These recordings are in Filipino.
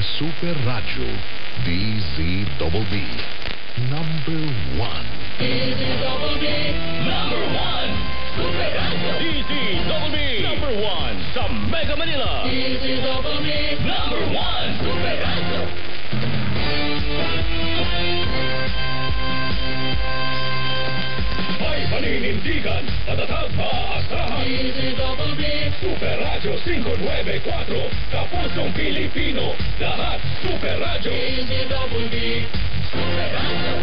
Super Radyo DZBB number 1. DZBB number 1. Super Radyo DZBB number 1 sa Mega Manila. DZBB number 1. Super Radyo. May paninindigan, patatag, maaasahan. DZBB Super Radyo 594, Kapusong Pilipino, lahat Super Radyo. DZBB Super Radyo.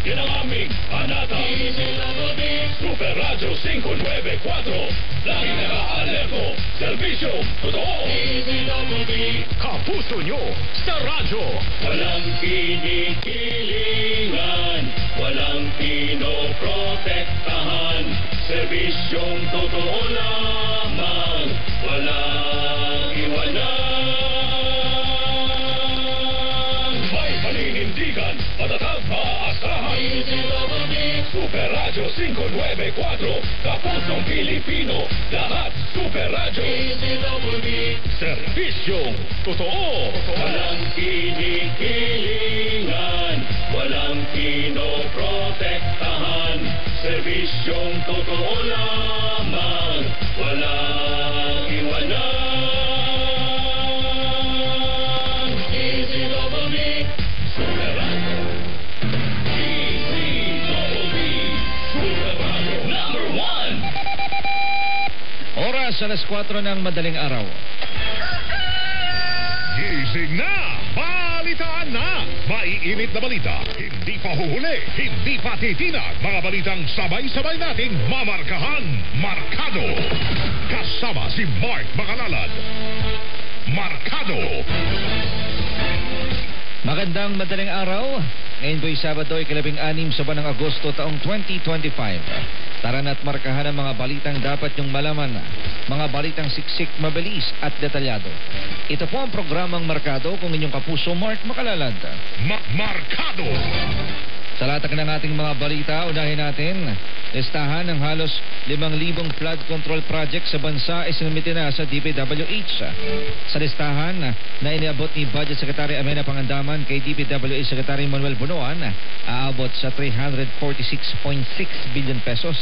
Yan ang aming panata. Super Radyo 594, lagi naka-alerto, serbisyo totoo. Kapuso nyo sa radyo. Walang kinikilingan, walang pinoprotektahan, serbisyong totoo lamang, walang iwanan. May paninindigan, patatag, maaasahan. Super Radyo 594, Kapusong Pilipino, lahat Super Radyo. Serbisyong totoo. Walang kinikilingan, walang pinoprotektahan, serbisyong totoo lamang, walang iwanan. DZBB Super Radyo. Oras alas 4 ng madaling araw. Gising na! Balitaan na! Maiinit na balita, hindi pa huhuli, hindi pa titinag. Mga balitang sabay-sabay nating mamarkahan. Markado! Kasama si Mark Bakalalad. Markado! Magandang madaling araw. Ngayon po'y Sabado, ika-16 sa buwan ng Agosto taong 2025. Tara na't markahan ang mga balitang dapat niyong malaman. Mga balitang siksik, mabilis at detalyado. Ito po ang programang Markado kung inyong kapuso Mark Bakalalad. Markado! Sa latag ng ating mga balita, unahin natin, listahan ng halos 5,000 flood control project sa bansa ay sinumite na sa DPWH. Sa listahan na iniabot ni Budget Secretary Amena Pangandaman kay DPWH Secretary Manuel Bunuan, aabot sa 346.6 billion pesos.